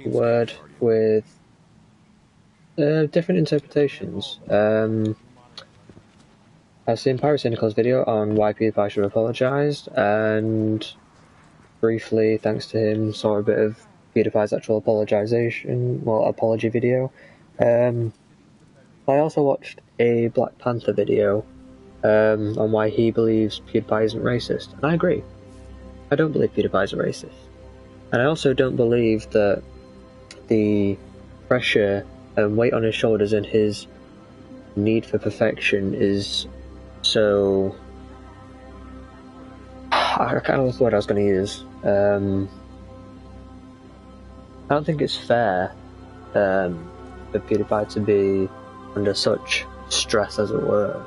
word with different interpretations. I've seen Pyrocynical's video on why PewDiePie should have apologised, and briefly, thanks to him, saw a bit of PewDiePie's actual apology video. I also watched a Black Panther video on why he believes PewDiePie isn't racist, and I agree. I don't believe PewDiePie is a racist. And I also don't believe that the pressure and weight on his shoulders and his need for perfection is so... I kind of lost the word I was going to use. I don't think it's fair for PewDiePie to be under such stress, as it were.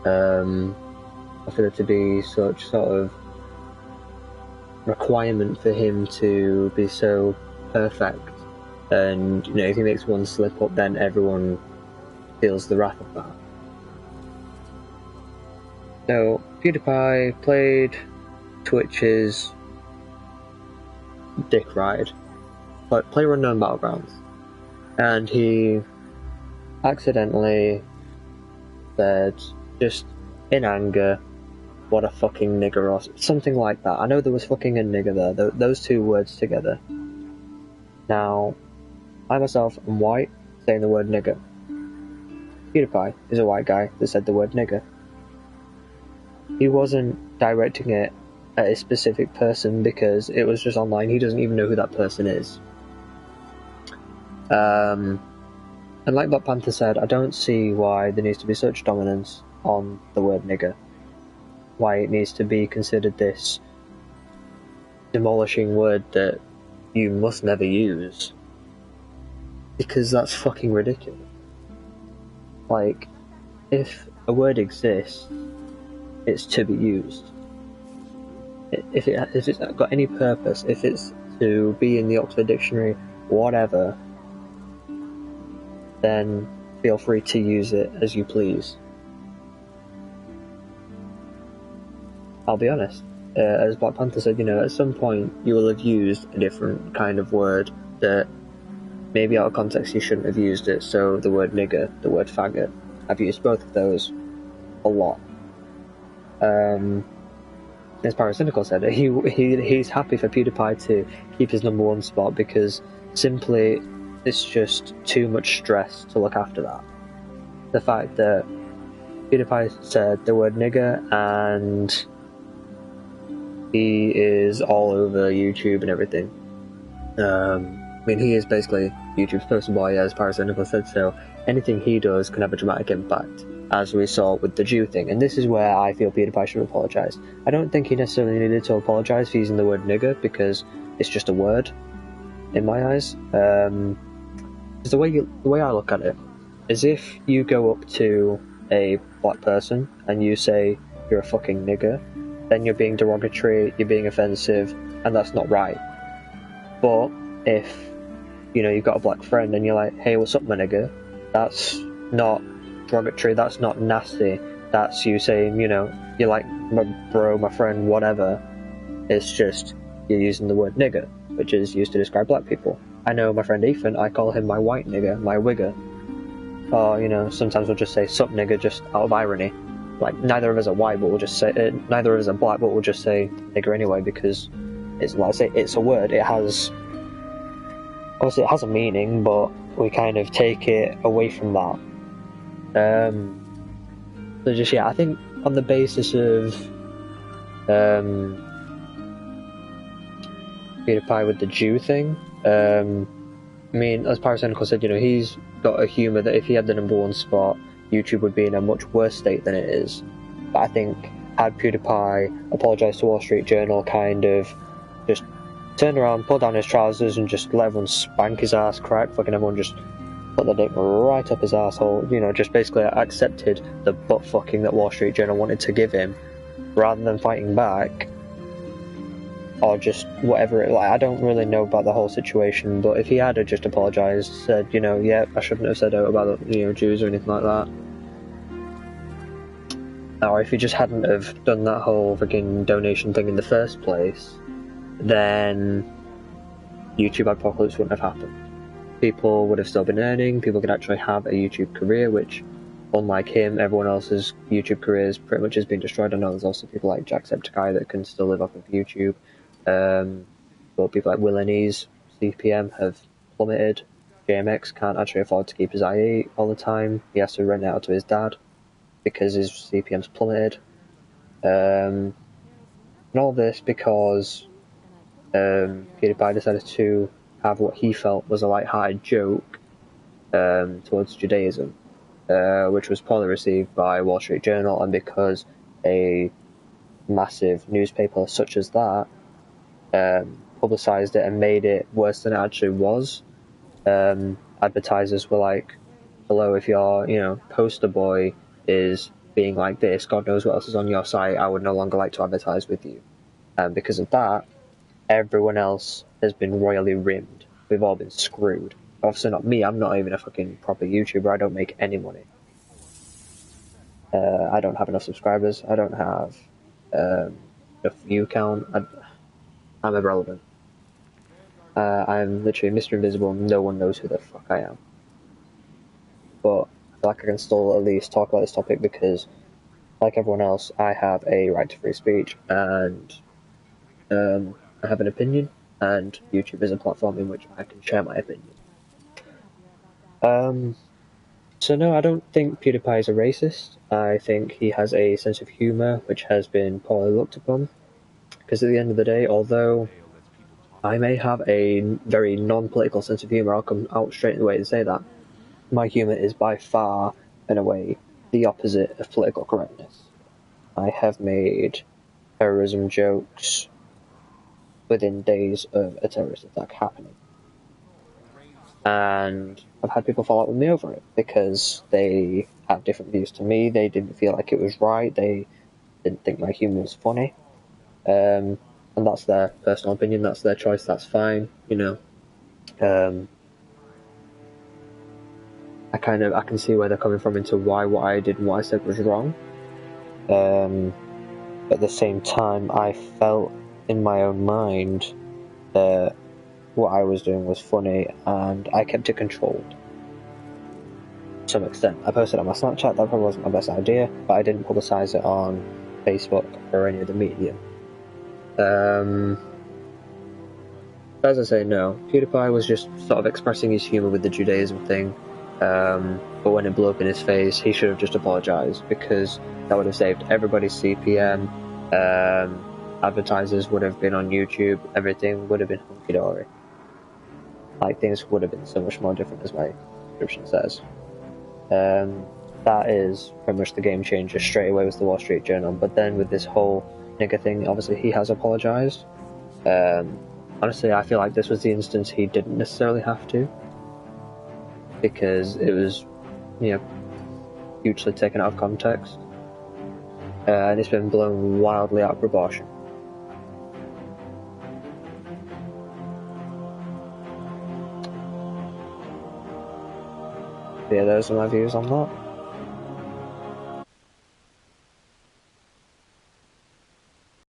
I feel it to be such sort of requirement for him to be so perfect, and you know, if he makes one slip up, then everyone feels the wrath of that. So PewDiePie played Twitch's dick ride, but PlayerUnknown Battlegrounds, and he accidentally said, just in anger, what a fucking nigger, or something like that. I know there was fucking and nigger there, those two words together. Now, I myself am white, saying the word nigger. PewDiePie is a white guy that said the word nigger. He wasn't directing it at a specific person because it was just online. He doesn't even know who that person is. And like Black Panther said, I don't see why there needs to be such dominance on the word nigger. Why it needs to be considered this demolishing word that you must never use. Because that's fucking ridiculous. Like, if a word exists, it's to be used. If it's got any purpose, if it's to be in the Oxford Dictionary, whatever, then feel free to use it as you please. I'll be honest, as Black Panther said, you know, at some point you will have used a different kind of word that maybe out of context you shouldn't have used it. So the word nigger, the word faggot, I've used both of those a lot. As Pyrocynical said, he's happy for PewDiePie to keep his #1 spot because simply it's just too much stress to look after that. The fact that PewDiePie said the word nigger and he is all over YouTube and everything. I mean, he is basically YouTube's poster boy, as Pyrocynical said, so anything he does can have a dramatic impact, as we saw with the Jew thing. And this is where I feel PewDiePie should apologise. I don't think he necessarily needed to apologise for using the word nigger, because it's just a word, in my eyes. Because the way I look at it is, if you go up to a black person and you say you're a fucking nigger, then you're being derogatory, you're being offensive, and that's not right. But if, you know, you've got a black friend and you're like, hey, what's up, my nigger? That's not derogatory, that's not nasty. That's you saying, you know, you're like my bro, my friend, whatever. It's just you're using the word nigger, which is used to describe black people. I know my friend Ethan, I call him my white nigger, my wigger. Or, you know, sometimes we'll just say sup nigger just out of irony. Like, neither of us are white, but we'll just say neither of us are black, but we'll just say nigger anyway, because it's, like I say, it's a word. It has, obviously it has a meaning, but we kind of take it away from that. So just, yeah, I think on the basis of PewDiePie with the Jew thing, I mean, as Pyrocynical said, you know, he's got a humour that if he had the #1 spot, YouTube would be in a much worse state than it is. But I think had PewDiePie apologised to Wall Street Journal, kind of just turn around, pull down his trousers and just let everyone spank his ass crack, fucking everyone just put their dick right up his asshole, you know, just basically accepted the butt fucking that Wall Street Journal wanted to give him, rather than fighting back, or just whatever, like, I don't really know about the whole situation, but if he had just apologised, said, you know, yeah, I shouldn't have said out about, you know, Jews or anything like that, or if he just hadn't have done that whole freaking donation thing in the first place, then YouTube apocalypse wouldn't have happened. People would have still been earning, people could actually have a YouTube career, which, unlike him, everyone else's YouTube careers pretty much has been destroyed. I know there's also people like Jacksepticeye that can still live off of YouTube, but people like Willenese, CPM have plummeted. JMX can't actually afford to keep his i8 all the time, he has to rent it out to his dad because his CPM's plummeted. And all this because PewDiePie decided to have what he felt was a light-hearted joke towards Judaism, which was poorly received by Wall Street Journal, and because a massive newspaper such as that publicised it and made it worse than it actually was. Advertisers were like, hello, if your poster boy is being like this, God knows what else is on your site, I would no longer like to advertise with you. And because of that, everyone else has been royally rimmed. We've all been screwed. Obviously not me, I'm not even a fucking proper YouTuber, I don't make any money. I don't have enough subscribers, I don't have enough view count, I'm irrelevant. I'm literally Mr. Invisible, no one knows who the fuck I am. But I feel like I can still at least talk about this topic because, like everyone else, I have a right to free speech, and I have an opinion, and YouTube is a platform in which I can share my opinion. So no, I don't think PewDiePie is a racist. I think he has a sense of humour which has been poorly looked upon. Because at the end of the day, although I may have a very non-political sense of humour, I'll come out straight away and say that my humour is by far, in a way, the opposite of political correctness. I have made terrorism jokes within days of a terrorist attack happening. And I've had people fall out with me over it because they have different views to me, they didn't feel like it was right, they didn't think my humour was funny. And that's their personal opinion, that's their choice, that's fine, I can see where they're coming from into why what I did and what I said was wrong. At the same time, I felt in my own mind that what I was doing was funny, and I kept it controlled to some extent. I posted on my Snapchat, that probably wasn't my best idea, but I didn't publicise it on Facebook or any other medium. As I say, no, PewDiePie was just sort of expressing his humour with the Judaism thing, but when it blew up in his face, he should have just apologised, because that would have saved everybody's CPM, advertisers would have been on YouTube, everything would have been hunky-dory. Like, things would have been so much more different, as my description says. That is pretty much the game changer straight away with the Wall Street Journal, but then with this whole nigger thing, obviously he has apologised. Honestly, I feel like this was the instance he didn't necessarily have to, because it was, hugely taken out of context, and it's been blown wildly out of proportion. Yeah, those are my views on that.